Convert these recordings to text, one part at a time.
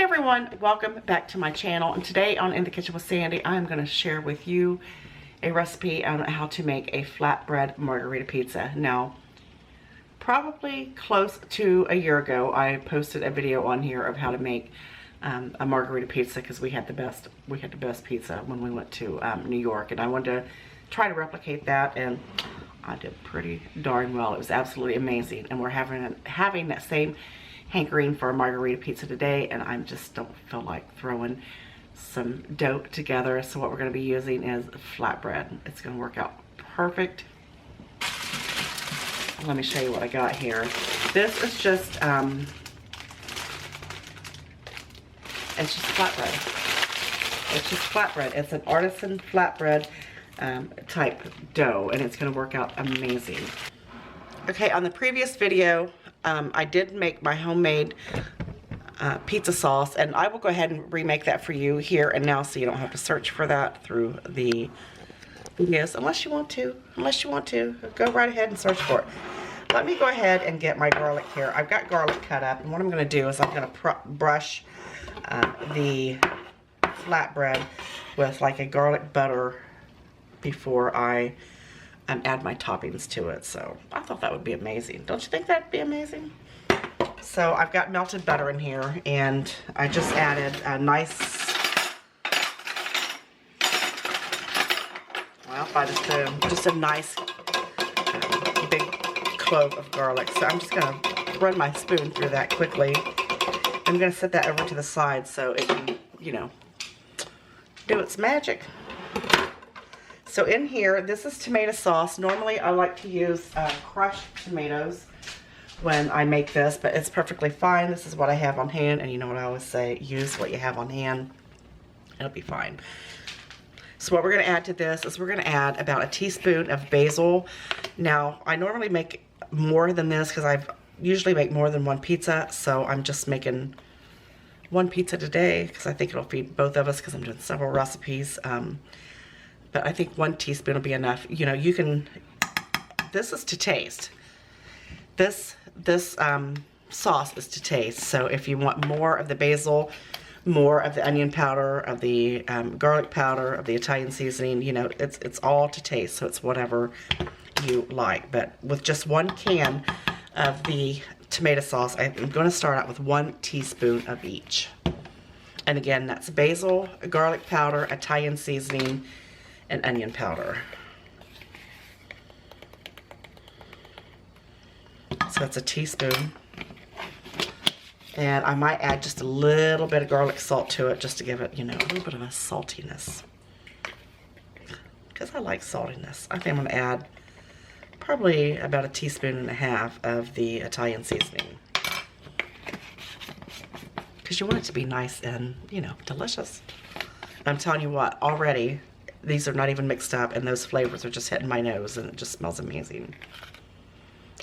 everyone, welcome back to my channel, and today on In the Kitchen with Sandy, I'm going to share with you a recipe on how to make a flatbread margherita pizza. Now, probably close to a year ago, I posted a video on here of how to make a margherita pizza because we had the best pizza when we went to New York, and I wanted to try to replicate that, and I did pretty darn well. It was absolutely amazing, and we're having that same hankering for a margherita pizza today, and I just don't feel like throwing some dough together. So what we're going to be using is flatbread. It's going to work out perfect. Let me show you what I got here. This is just it's just flatbread. It's just flatbread. It's an artisan flatbread type dough, and it's going to work out amazing. Okay, on the previous video, I did make my homemade pizza sauce, and I will go ahead and remake that for you here and now, so you don't have to search for that through the videos unless you want to. Go right ahead and search for it. Let me go ahead and get my garlic here. I've got garlic cut up, and what I'm going to do is I'm going to brush the flatbread with like a garlic butter before I add my toppings to it. So I thought that would be amazing. Don't you think that'd be amazing? So I've got melted butter in here, and I just added a nice, well, by the spoon, just a nice big clove of garlic. So I'm just gonna run my spoon through that quickly. I'm gonna set that over to the side so it can, you know, do its magic. So in here, this is tomato sauce. Normally I like to use crushed tomatoes when I make this, but it's perfectly fine. This is what I have on hand, and you know what I always say, use what you have on hand. It'll be fine. So what we're gonna add to this is we're gonna add about a teaspoon of basil. Now, I normally make more than this because I usually make more than one pizza, so I'm just making one pizza today because I think it'll feed both of us because I'm doing several recipes. But I think 1 teaspoon will be enough. You know, you can, this is to taste. This sauce is to taste. So if you want more of the basil, more of the onion powder, of the garlic powder, of the Italian seasoning, you know, it's all to taste. So it's whatever you like. But with just 1 can of the tomato sauce, I'm going to start out with 1 teaspoon of each. And again, that's basil, garlic powder, Italian seasoning, and onion powder. So that's a teaspoon. And I might add just a little bit of garlic salt to it just to give it, you know, a little bit of a saltiness. Because I like saltiness. I think I'm going to add probably about 1.5 teaspoons of the Italian seasoning. Because you want it to be nice and, you know, delicious. I'm telling you what, already these are not even mixed up, and those flavors are just hitting my nose, and it just smells amazing.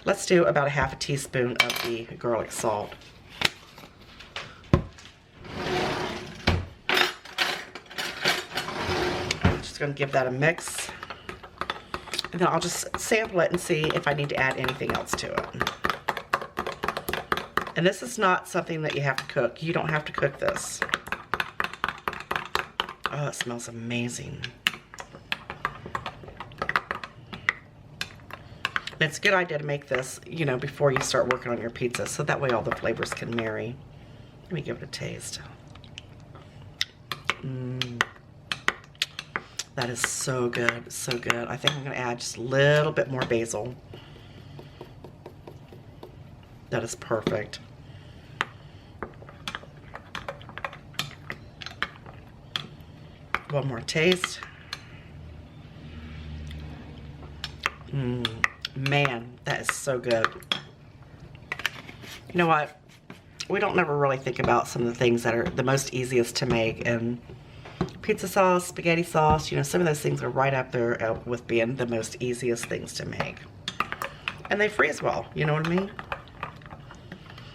Let's do about 1/2 teaspoon of the garlic salt. I'm just going to give that a mix, and then I'll just sample it and see if I need to add anything else to it. And this is not something that you have to cook. You don't have to cook this. Oh, it smells amazing. It's a good idea to make this, you know, before you start working on your pizza, so that way all the flavors can marry. Let me give it a taste. That is so good, so good. I think I'm going to add just a little bit more basil. That is perfect. One more taste. Man, that is so good. You know what? We don't never really think about some of the things that are the most easiest to make, and pizza sauce, spaghetti sauce, you know, some of those things are right up there with being the most easiest things to make. And they freeze well, you know what I mean?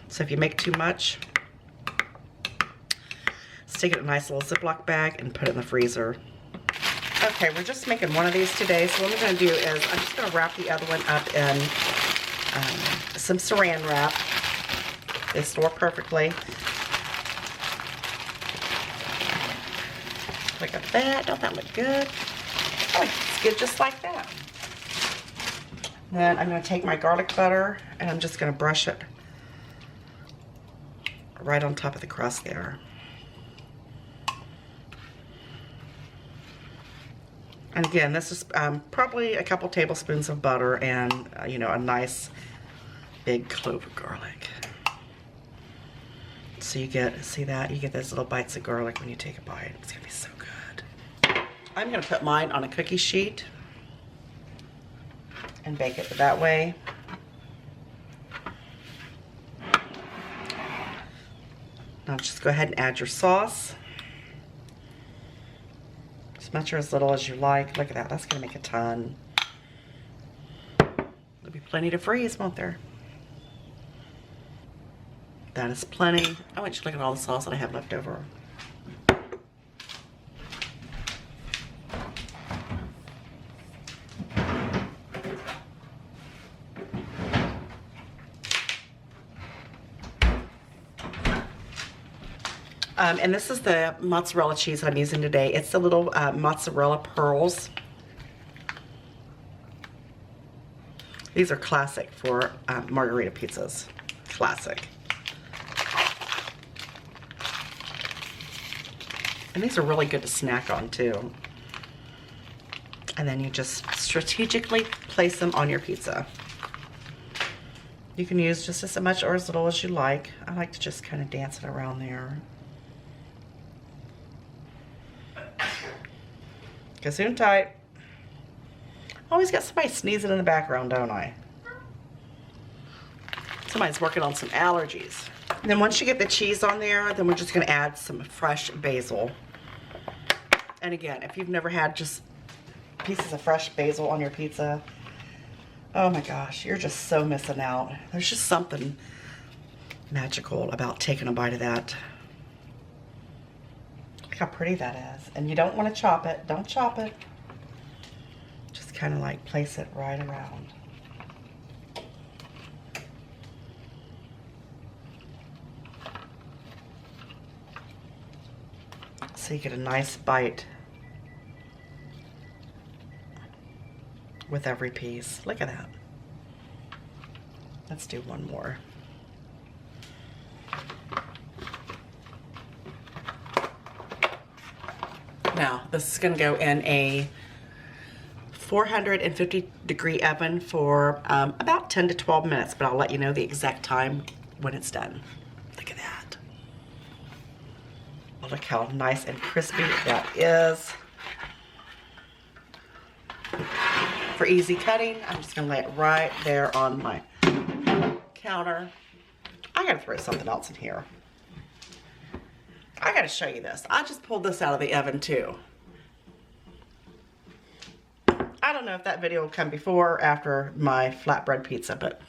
So if you make too much, stick it in a nice little Ziploc bag and put it in the freezer. Okay, we're just making one of these today, so what I'm going to do is I'm just going to wrap the other one up in some saran wrap. They store perfectly. Look at that. Don't that look good? Oh, it's good just like that. Then I'm going to take my garlic butter and I'm just going to brush it right on top of the crust there. And again, this is probably a couple tablespoons of butter and, you know, a nice big clove of garlic. So you get, see that? You get those little bites of garlic when you take a bite. It's going to be so good. I'm going to put mine on a cookie sheet and bake it that way. Now just go ahead and add your sauce. As much or as little as you like. Look at that. That's going to make a ton. There'll be plenty to freeze, won't there? That is plenty. I want you to look at all the sauce that I have left over. And this is the mozzarella cheese I'm using today. It's the little mozzarella pearls. These are classic for margherita pizzas. Classic. And these are really good to snack on too. And then you just strategically place them on your pizza. You can use just as much or as little as you like. I like to just kind of dance it around there. Gesundheit. Always got somebody sneezing in the background, don't I? Somebody's working on some allergies. And then once you get the cheese on there, then we're just going to add some fresh basil. And again, if you've never had just pieces of fresh basil on your pizza, oh my gosh, you're just so missing out. There's just something magical about taking a bite of that. Look how pretty that is. And you don't want to chop it. Don't chop it. Just kind of like place it right around. So you get a nice bite with every piece. Look at that. Let's do one more. Now, this is going to go in a 450 degree oven for about 10 to 12 minutes, but I'll let you know the exact time when it's done. Look at that. Look how nice and crispy that is. For easy cutting, I'm just going to lay it right there on my counter. I got to throw something else in here. I got to show you this. I just pulled this out of the oven too. I don't know if that video will come before or after my flatbread pizza, but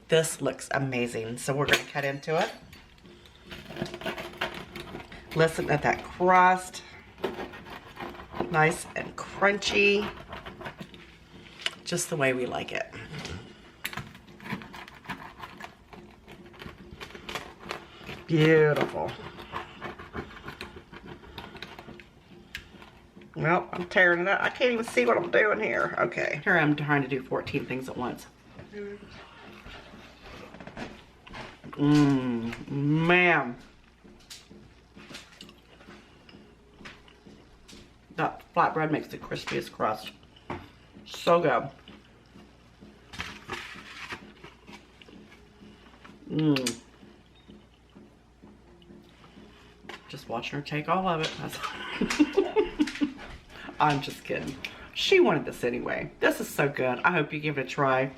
this looks amazing. So we're going to cut into it. Listen at that crust. Nice and crunchy. Just the way we like it. Beautiful. Well, I'm tearing it up. I can't even see what I'm doing here. Okay. Here I'm trying to do 14 things at once. Man. That flatbread makes the crispiest crust. So good. Just watching her take all of it. I'm just kidding. She wanted this anyway. This is so good. I hope you give it a try.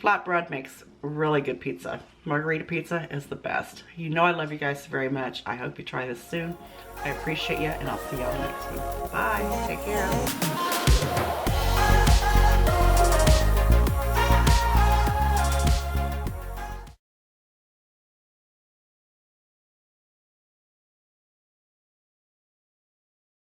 Flatbread makes really good pizza. Margherita pizza is the best. You know I love you guys very much. I hope you try this soon. I appreciate you, and I'll see y'all next one. Bye. Take care.